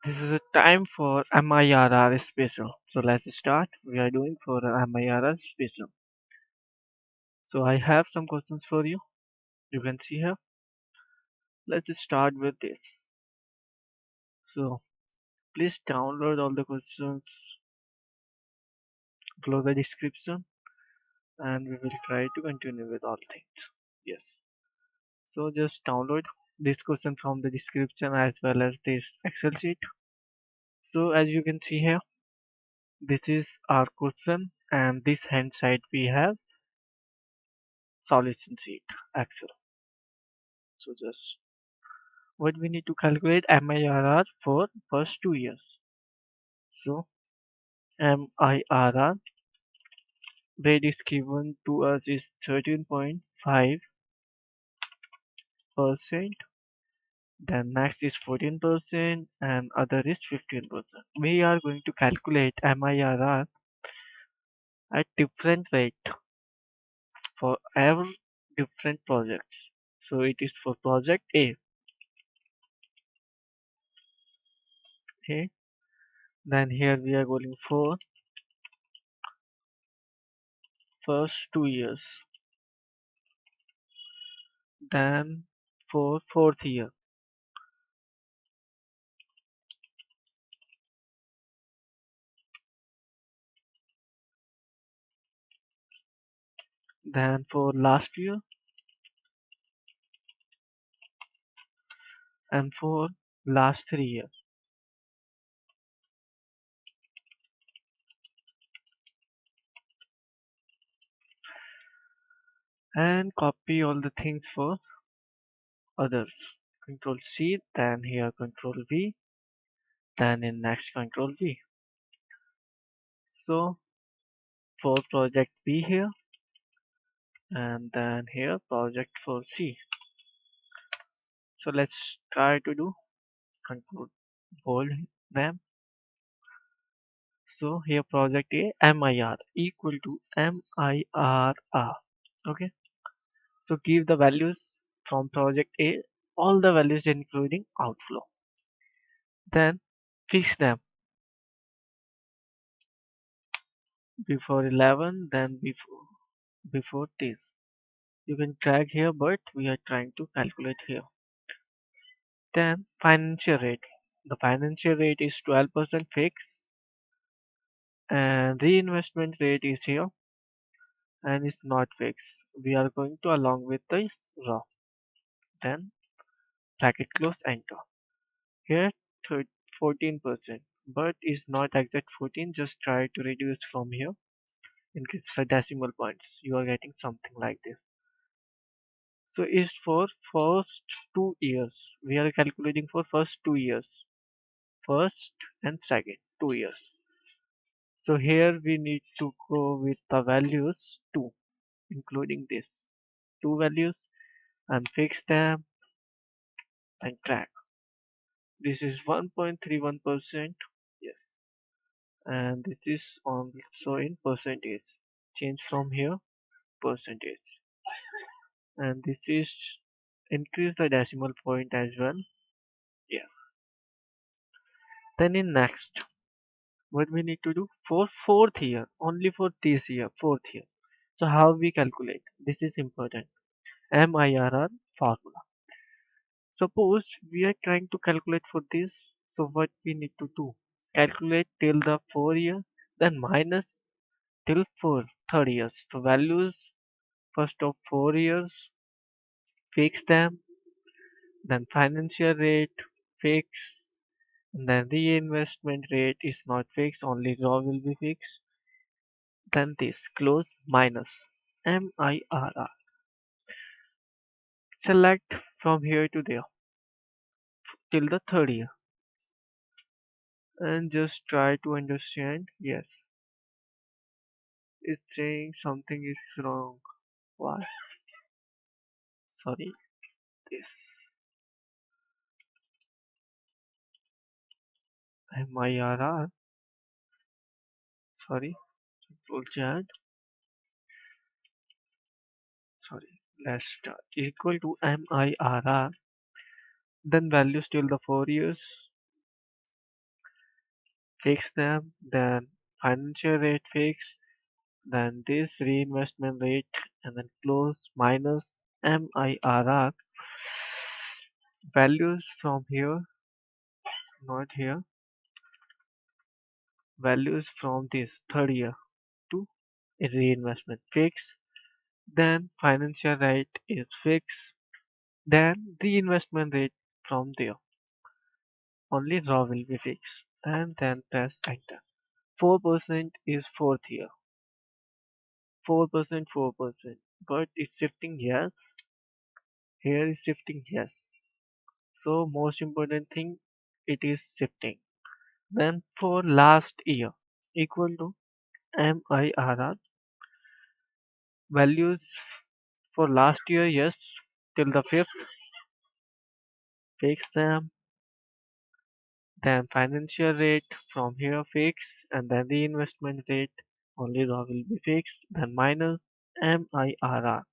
This is a time for MIRR special. So let's start. We are doing for MIRR special. So I have some questions for you. You can see here. Let's start with this. So please download all the questions below the description and we will try to continue with all things. Yes. So just download this question from the description as well as this Excel sheet. So as you can see here, this is our question and this hand side we have solution sheet Excel. So just what we need to calculate MIRR for first 2 years. So MIRR rate is given to us is 13.5%. Then next is 14% and other is 15%. We are going to calculate MIRR at different rate for every different projects. So it is for project A. Okay. Then here we are going for first 2 years. Then for fourth year. Then for last year and for last 3 years. And copy all the things for others. Control C, then here Control V, then in next Control V. So for project B here, and then here project for C. So let's try to do Control bold them. So here project A MIR equal to MIRR. Okay. So give the values from project A, all the values including outflow. Then fix them before 11, then before this. You can drag here, but we are trying to calculate here. Then financial rate. The financial rate is 12% fixed, and reinvestment rate is here and it's not fixed. We are going to along with this raw. Then bracket close, enter. Here 14%, but it's not exact 14. Just try to reduce from here. Increase the decimal points. You are getting something like this. So is for first 2 years. We are calculating for first 2 years. First and second 2 years. So here we need to go with the values 2, including this. Two values and fix them and track. This is 1.31%. Yes. And this is also in percentage. Change from here percentage. And this is increase the decimal point as well. Yes. Then in next, what we need to do for fourth year, only for this year, fourth year. So how we calculate? This is important. MIRR formula. Suppose we are trying to calculate for this. So what we need to do? Calculate till the 4 year, then minus till third years. So values first of 4 years, fix them, then financial rate, fix, and then reinvestment rate is not fixed, only raw will be fixed. Then this close minus MIRR. Select from here to there till the third year and just try to understand. Yes, it's saying something is wrong. Why? Sorry, this MIRR. Sorry, control chat. Sorry, let's start. Equal to MIRR. Then values till the 4 years. fix them, then financial rate fix, then this reinvestment rate, and then close minus MIRR values from here, not here, values from this third year to reinvestment fix, then financial rate is fixed, then reinvestment rate from there. Only raw will be fixed and then press enter. 4% is fourth year. 4%, 4%. But it's shifting yes. Here is shifting yes. So most important thing, it is shifting. Then for last year equal to MIRR values for last year yes till the fifth fix them, then financial rate from here fix, and then the investment rate only raw will be fixed, then minus MIRR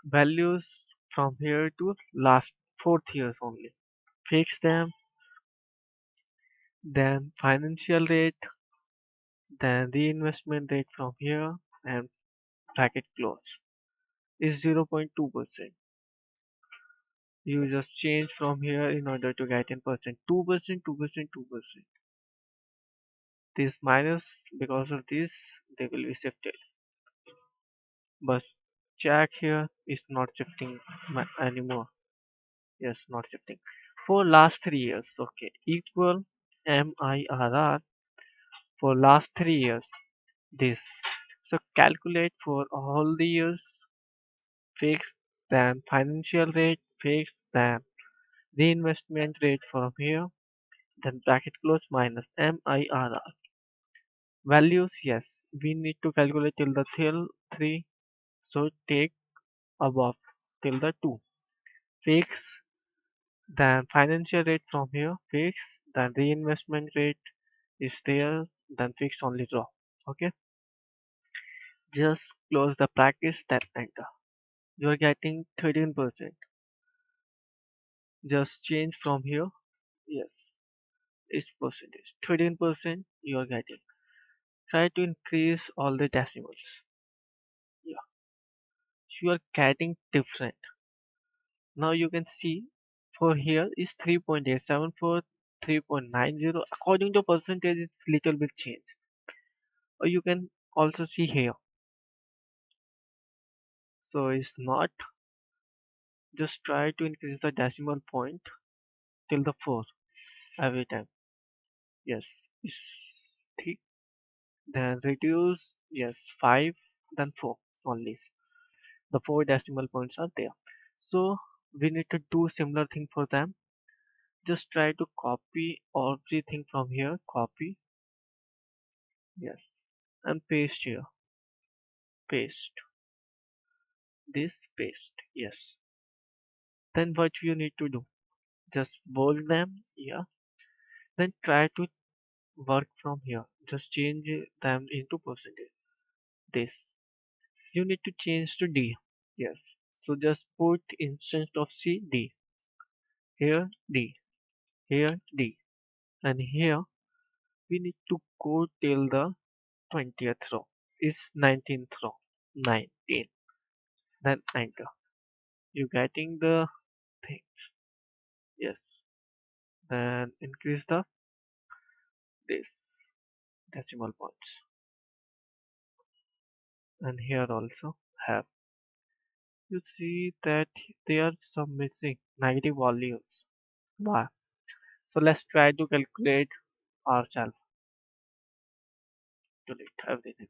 values from here to last fourth years only fix them, then financial rate, then the investment rate from here, and bracket close is 0.2%. You just change from here in order to get in percent. 2%, 2%, 2%. This minus, because of this, they will be shifted. But check here is not shifting anymore. Yes, not shifting. For last 3 years, okay, equal MIRR for last 3 years. This. So calculate for all the years fixed, then financial rate fixed, then the investment rate from here, then bracket close minus MIRR. Values, yes, we need to calculate till the till 3, so take above till the 2. Fix, then financial rate from here, fix, then reinvestment rate is there, then fix only draw. Okay, just close the practice, then enter. You are getting 13%. Just change from here, yes, is percentage. 13% you are getting. Try to increase all the decimals. Yeah, you are getting different. Now you can see for here is 3.874, 3.90. According to percentage, it's little bit change. Or you can also see here. So it's not, just try to increase the decimal point till the 4 every time. Yes, it's 3. Then reduce, yes, 5, then 4 only. The 4 decimal points are there. So we need to do similar thing for them. Just try to copy everything from here, copy, yes, and paste here, paste, this, paste, yes. Then what you need to do, just bold them, yeah. Then try to work from here, just change them into percentage, this. You need to change to D, yes. So just put instead of C, D, here D, here D, and here we need to go till the 20th row, is 19th row, 19, then enter. You getting the things, yes. Then increase the this decimal points, and here also have, you see that there are some missing negative values. Why? So let's try to calculate ourselves, delete everything,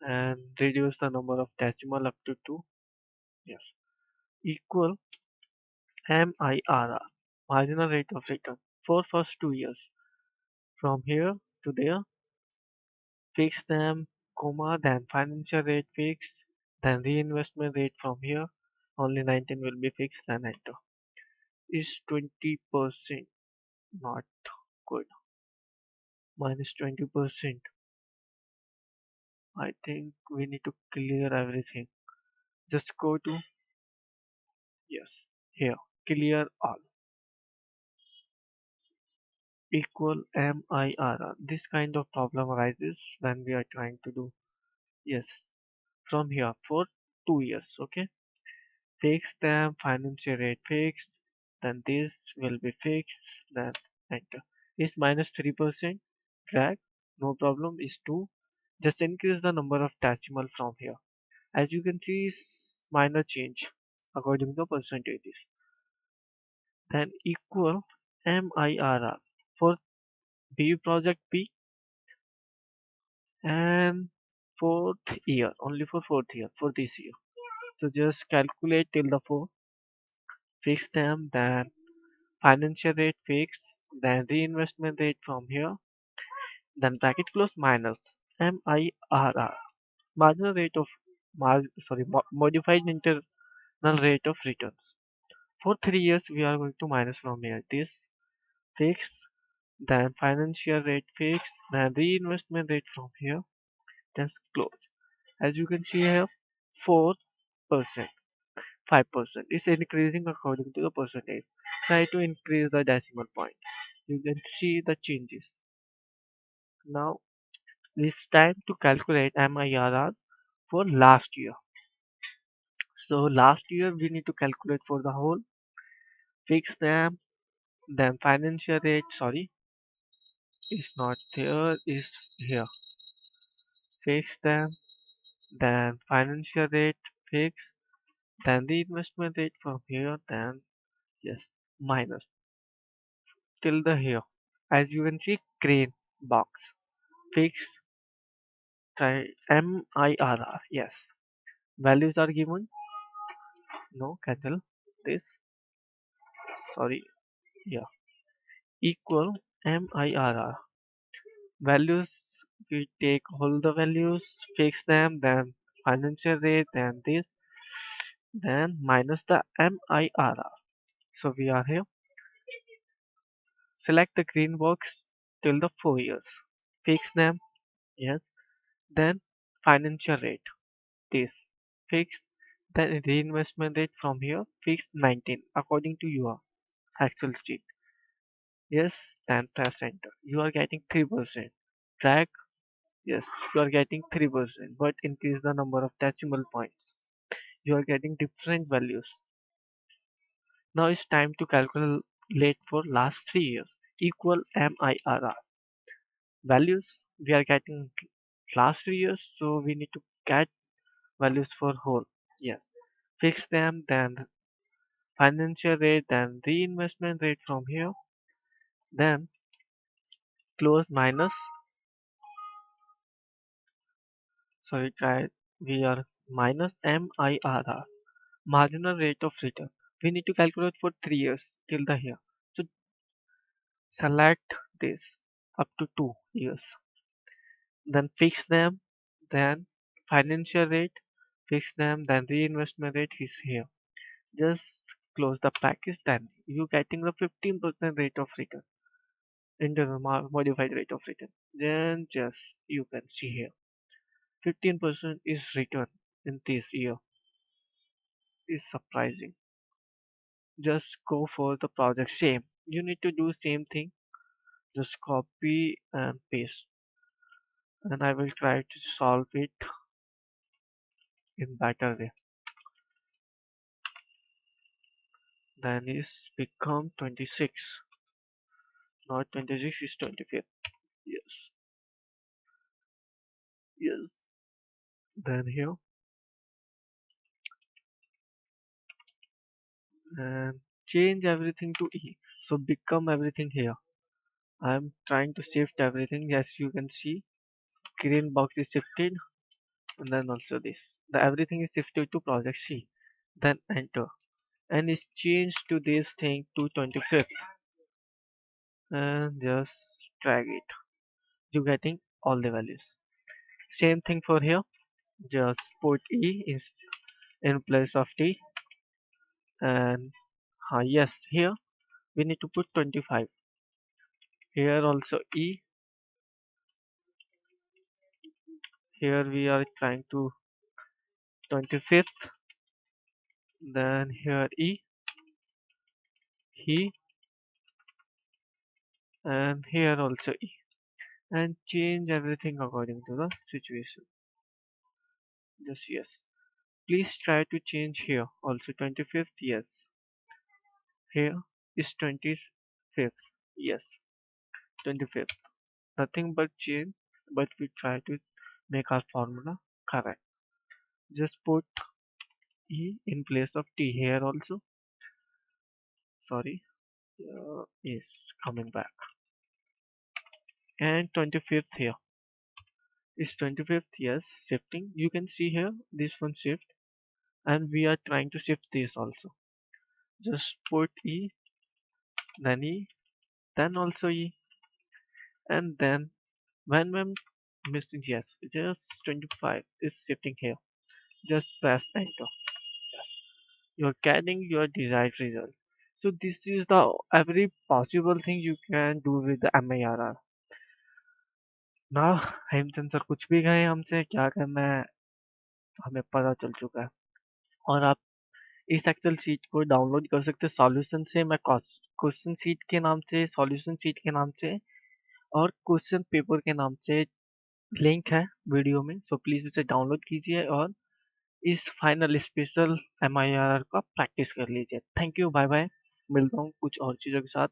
and reduce the number of decimal up to 2, yes, equal MIRR, marginal rate of return, for first 2 years from here to there. Fix them, comma, then financial rate fix, then reinvestment rate from here. Only 19 will be fixed, then enter. Is 20% not good? Minus 20%. I think we need to clear everything. Just go to, yes, here, clear all. equal MIRR. This kind of problem arises when we are trying to do, yes, from here for 2 years. Okay, fix them, financial rate fixed, then this will be fixed, then enter. Is minus 3%, drag, no problem, is 2. Just increase the number of decimal from here. As you can see, is minor change according to the percentages. Then equal MIRR for B project B and fourth year, only for fourth year, for this year. So just calculate till the 4, fix them, then financial rate fix, then reinvestment rate from here, then bracket close minus MIRR, marginal rate of modified internal rate of returns. For 3 years, we are going to minus from here. This fix, then financial rate fix, then reinvestment rate from here, then close. As you can see here, 4%, 5% is increasing according to the percentage. Try to increase the decimal point. You can see the changes. Now it's time to calculate MIRR for last year. So last year we need to calculate for the whole, fix them, then financial rate, sorry, is not there, is here. Fix them, then financial rate fix, then the investment rate from here, then yes, minus till the here. As you can see, green box. Fix, try MIRR, yes. Values are given, no, cancel this, sorry, yeah, equal MIRR. Values, we take all the values, fix them, then financial rate, then this, then minus the MIRR. So we are here. Select the green box till the 4 years. Fix them, yes. Then financial rate, this. Fix. Then reinvestment rate from here, fix 19 according to your actual sheet. Yes, then press enter. You are getting 3%. Drag, yes, you are getting 3%, but increase the number of decimal points. You are getting different values. Now it's time to calculate for last 3 years. Equal MIRR. Values, we are getting last 3 years, so we need to get values for whole. Yes. Fix them, then financial rate, then reinvestment rate from here, then close minus, sorry, try, we are minus MIRR, marginal rate of return. We need to calculate for 3 years till the here. So select this up to 2 years. Then fix them, then financial rate, fix them, then reinvestment rate is here. Just close the package, then you getting the 15% rate of return, internal modified rate of return. Then just you can see here 15% is return in this year, is surprising. Just go for the project same. You need to do same thing, just copy and paste, and I will try to solve it in better way. Then is become 26, not 26 is 25th. Yes, yes. Then here and change everything to E. So become everything here. I'm trying to shift everything. As you can see, green box is shifted, and then also this. The everything is shifted to project C. Then enter, and it's changed to this thing to 25th, and just drag it. You getting all the values. Same thing for here. Just put E in place of T, and yes, here we need to put 25. Here also E. Here we are trying to 25th. Then here E, he, and here also E, and change everything according to the situation. Just yes. Please try to change here. Also 25th, yes. Here is 25th, yes. 25th. Nothing but change, but we try to make our formula correct. Just put E in place of T here also. Sorry, is coming back. And 25th here is 25th, yes, shifting. You can see here this one shift, and we are trying to shift this also. Just put E, then E, then also E, and then when I'm missing, yes, just 25 is shifting here. Just press enter. Yes, you're getting your desired result. So this is the every possible thing you can do with the MIRR. Now Hemchand sir कुछ भी कहें हमसे क्या करना है हमें पता चल चुका है और आप इस एक्सेल शीट को डाउनलोड कर सकते हैं सॉल्यूशन से मैं क्वेश्चन शीट के नाम से सॉल्यूशन शीट के नाम से और क्वेश्चन पेपर के नाम से लिंक है वीडियो में सो प्लीज उसे डाउनलोड कीजिए और इस फाइनल स्पेशल MIRR का प्रैक्टिस कर लीजिए थैंक यू बाय बाय मिलता हूँ कुछ और चीज़ों के साथ